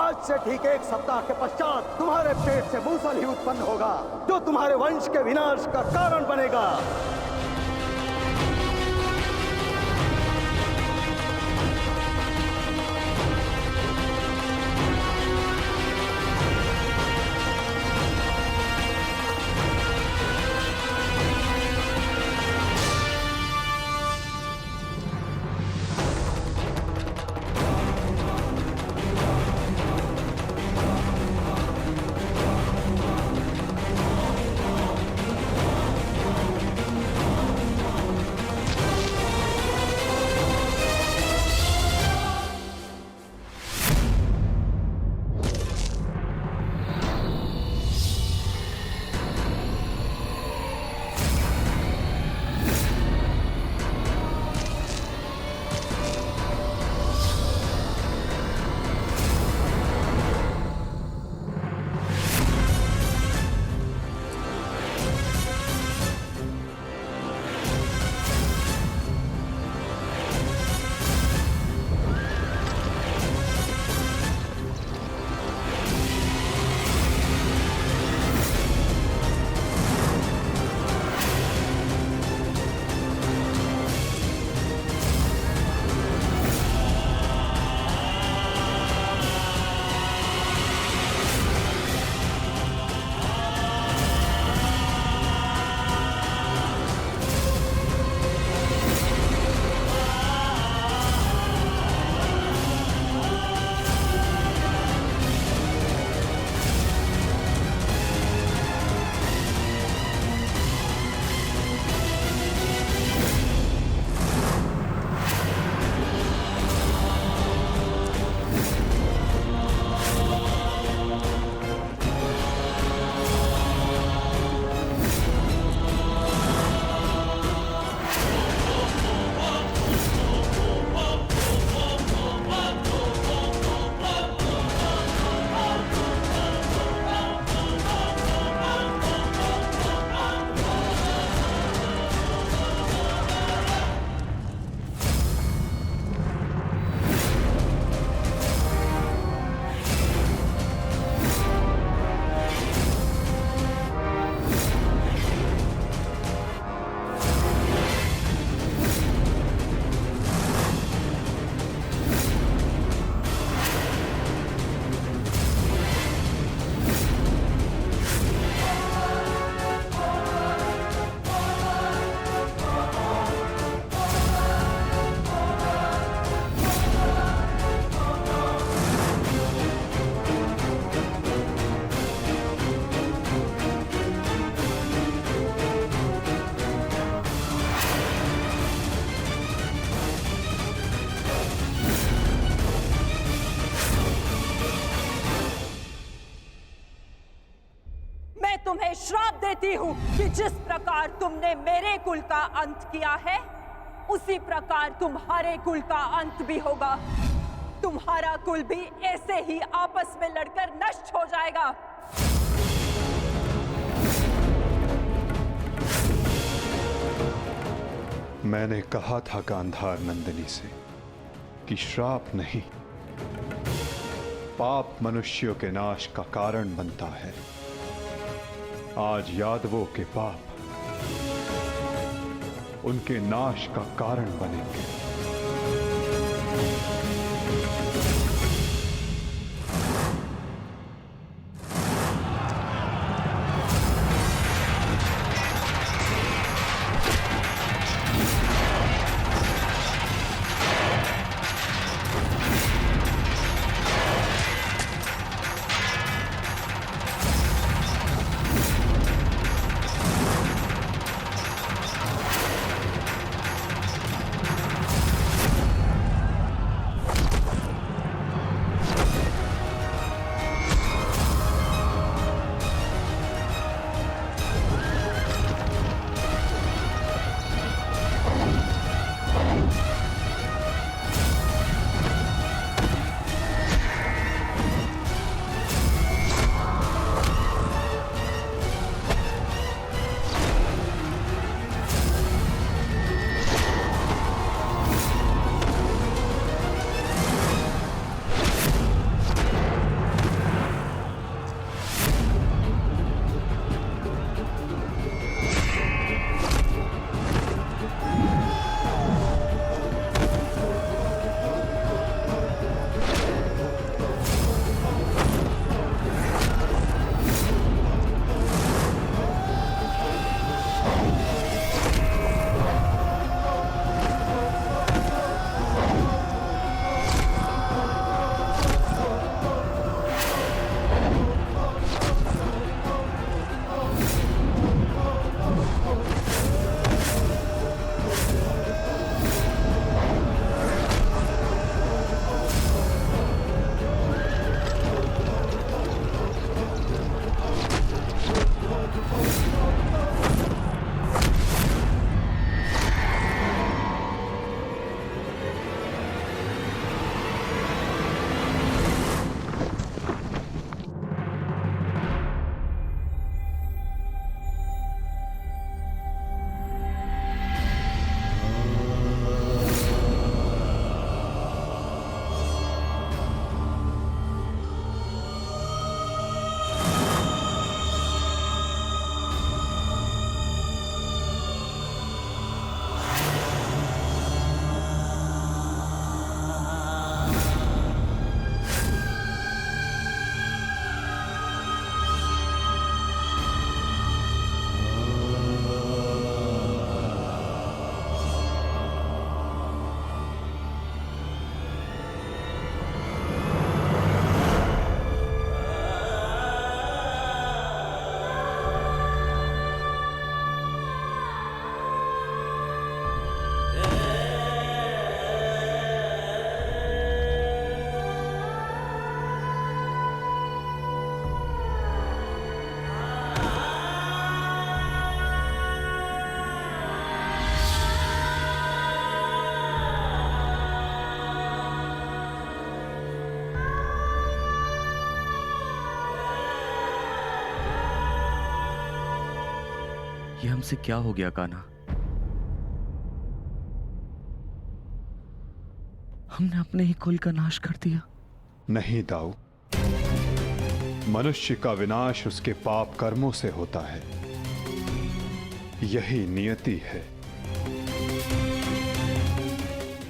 आज से ठीक 1 सप्ताह के पश्चात तुम्हारे पेट से मूसल ही उत्पन्न होगा, जो तुम्हारे वंश के विनाश का कारण बनेगा। तुम्हें श्राप देती हूँ कि जिस प्रकार तुमने मेरे कुल का अंत किया है, उसी प्रकार तुम्हारे कुल का अंत भी होगा। तुम्हारा कुल भी ऐसे ही आपस में लड़कर नष्ट हो जाएगा। मैंने कहा था गांधार नंदिनी से कि श्राप नहीं, पाप मनुष्यों के नाश का कारण बनता है। आज यादवों के पाप उनके नाश का कारण बनेंगे। ये हमसे क्या हो गया कान्हा? हमने अपने ही कुल का नाश कर दिया। नहीं दाऊ, मनुष्य का विनाश उसके पाप कर्मों से होता है। यही नियति है।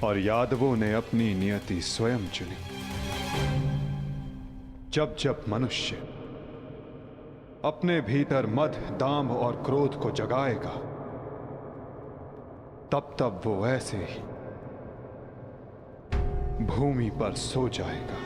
और यादवों ने अपनी नियति स्वयं चुनी। जब जब मनुष्य अपने भीतर मद, दांभ और क्रोध को जगाएगा, तब तब वो ऐसे ही भूमि पर सो जाएगा।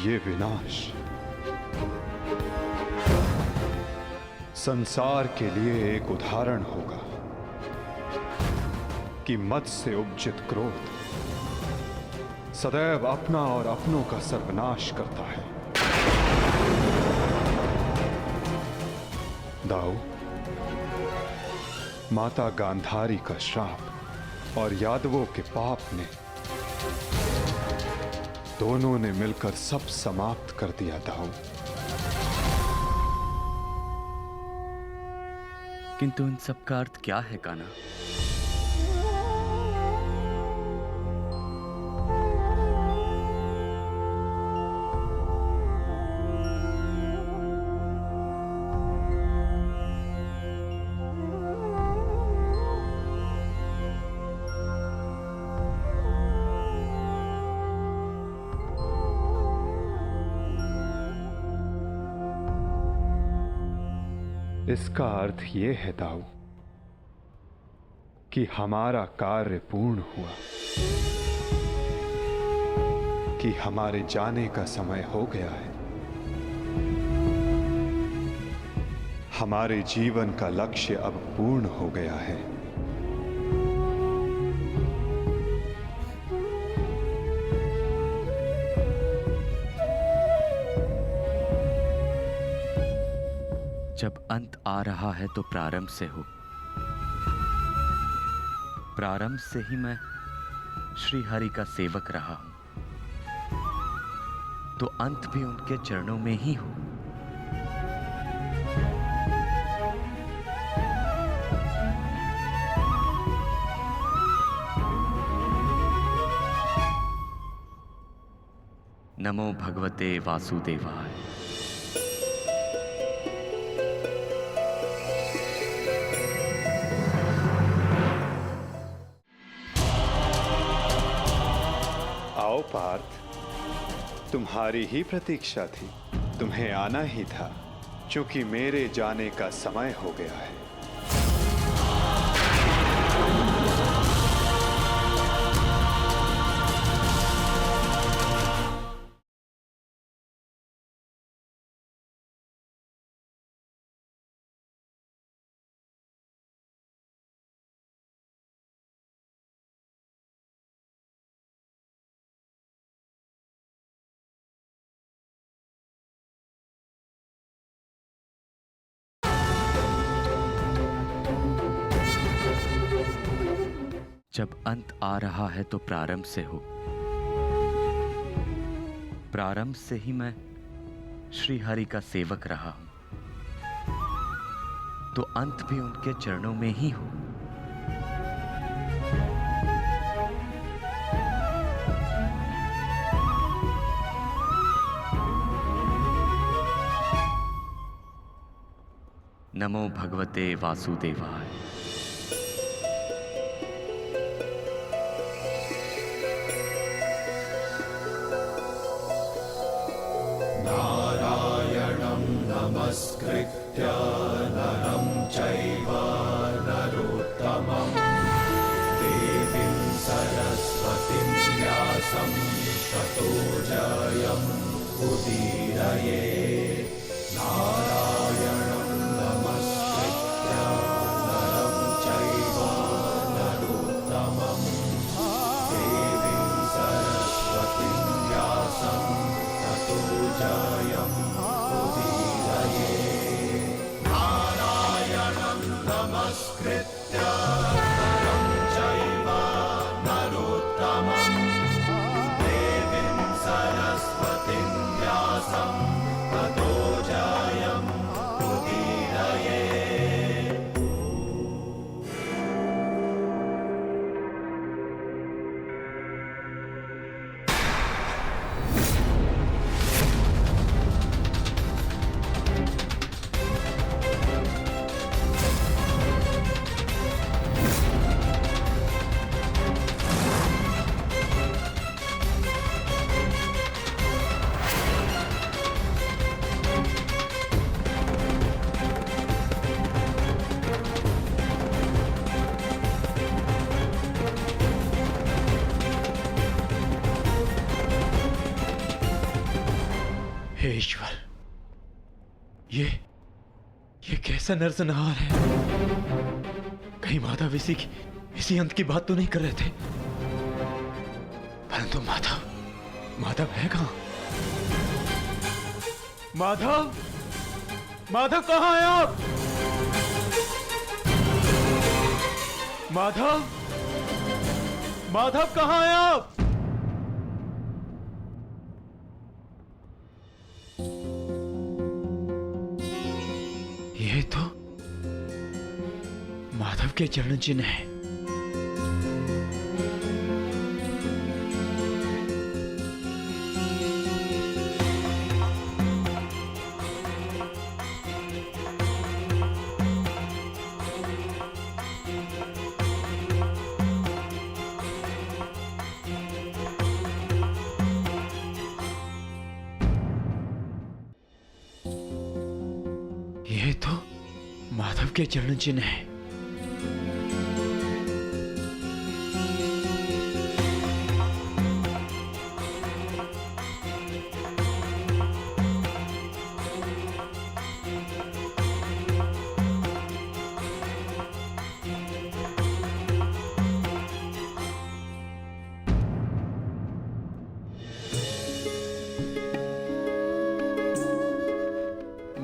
ये विनाश संसार के लिए एक उदाहरण होगा कि मद से उपजित क्रोध सदैव अपना और अपनों का सर्वनाश करता है। दाऊ, माता गांधारी का श्राप और यादवों के पाप ने दोनों ने मिलकर सब समाप्त कर दिया दाऊ। किंतु इन सब का अर्थ क्या है कान्हा? इसका अर्थ यह है दाऊ कि हमारा कार्य पूर्ण हुआ, कि हमारे जाने का समय हो गया है। हमारे जीवन का लक्ष्य अब पूर्ण हो गया है। जब अंत आ रहा है तो प्रारंभ से हो। प्रारंभ से ही मैं श्री हरि का सेवक रहा हूं, तो अंत भी उनके चरणों में ही हो। नमो भगवते वासुदेवाय। आओ पार्थ, तुम्हारी ही प्रतीक्षा थी। तुम्हें आना ही था, क्योंकि मेरे जाने का समय हो गया है। जब अंत आ रहा है तो प्रारंभ से हो। प्रारंभ से ही मैं श्री हरि का सेवक रहा हूं, तो अंत भी उनके चरणों में ही हो। नमो भगवते वासुदेवाय। नमस्कृत्य नरं चैव नरोत्तमं देवीं सरस्वतीं व्यासं ततो जयम् उदीरयेत्। नारायणं नमस्कृत्य नरं चैव नरोत्तमं देवीं सरस्वतीं व्यासं ततो जयम् ईश्वर, ये कैसा नरसंहार है? कहीं माधव इसी अंत की बात तो नहीं कर रहे थे? परंतु माधव है कहां? माधव कहां हैं आप? माधव कहां हैं आप? ये तो माधव के चरण चिन्ह है। ये तो माधव के चरण चिन्ह है।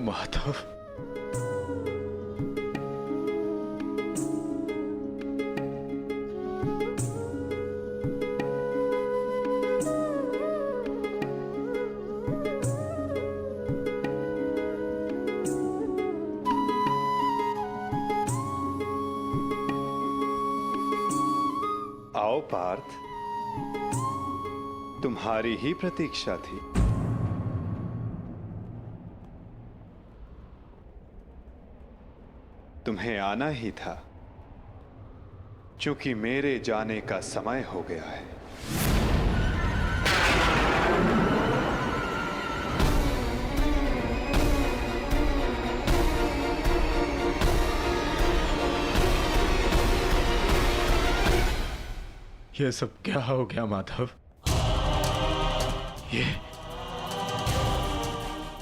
माधव, आओ पार्थ, तुम्हारी ही प्रतीक्षा थी। तुम्हें आना ही था, क्योंकि मेरे जाने का समय हो गया है। ये सब क्या हो गया माधव?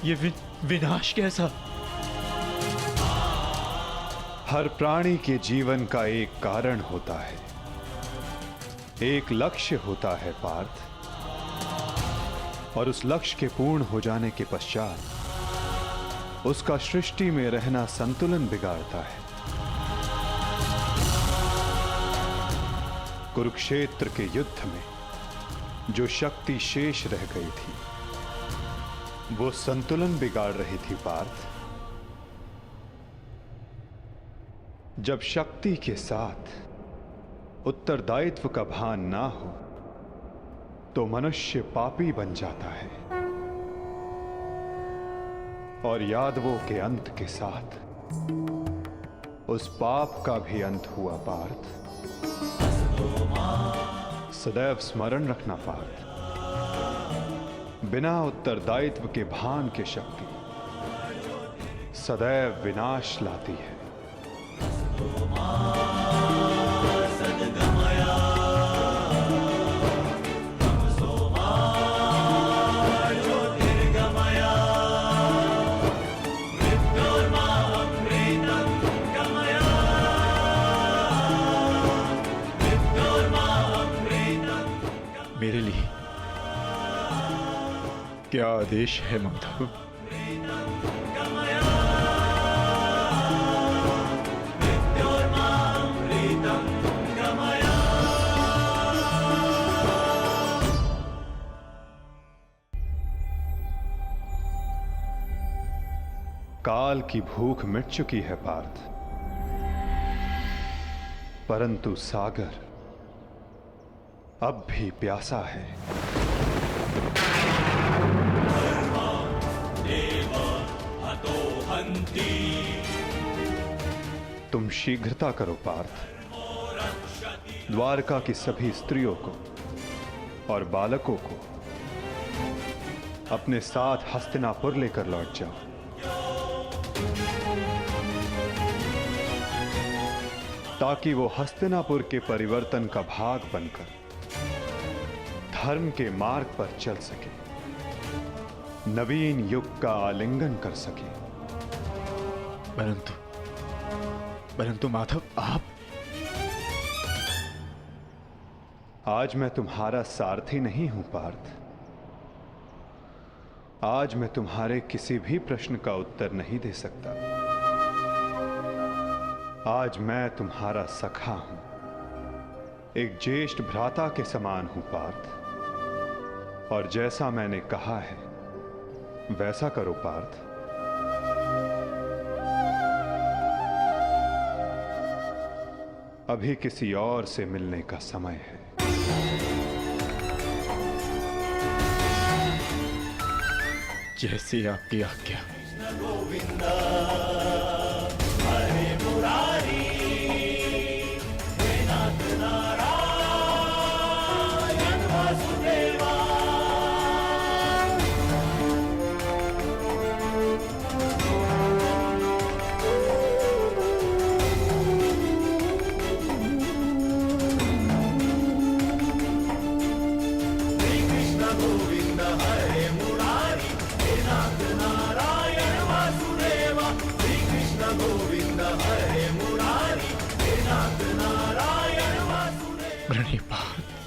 ये विनाश कैसा? हर प्राणी के जीवन का एक कारण होता है, एक लक्ष्य होता है पार्थ, और उस लक्ष्य के पूर्ण हो जाने के पश्चात उसका सृष्टि में रहना संतुलन बिगाड़ता है। कुरुक्षेत्र के युद्ध में जो शक्ति शेष रह गई थी, वो संतुलन बिगाड़ रही थी पार्थ। जब शक्ति के साथ उत्तरदायित्व का भान ना हो तो मनुष्य पापी बन जाता है, और यादवों के अंत के साथ उस पाप का भी अंत हुआ पार्थ। सदैव स्मरण रखना पार्थ, बिना उत्तरदायित्व के भान के शक्ति सदैव विनाश लाती है। मेरे लिए क्या आदेश है माधव? काल की भूख मिट चुकी है पार्थ, परंतु सागर अब भी प्यासा है। तुम शीघ्रता करो पार्थ, द्वारका की सभी स्त्रियों को और बालकों को अपने साथ हस्तिनापुर लेकर लौट जाओ। ताकि वो हस्तिनापुर के परिवर्तन का भाग बनकर धर्म के मार्ग पर चल सके, नवीन युग का आलिंगन कर सके। परंतु माधव, आप आज मैं तुम्हारा सारथी नहीं हूं पार्थ। आज मैं तुम्हारे किसी भी प्रश्न का उत्तर नहीं दे सकता। आज मैं तुम्हारा सखा हूं, एक ज्येष्ठ भ्राता के समान हूं पार्थ। और जैसा मैंने कहा है वैसा करो पार्थ। अभी किसी और से मिलने का समय है। जैसी आपकी आज्ञा। प्रणिपात।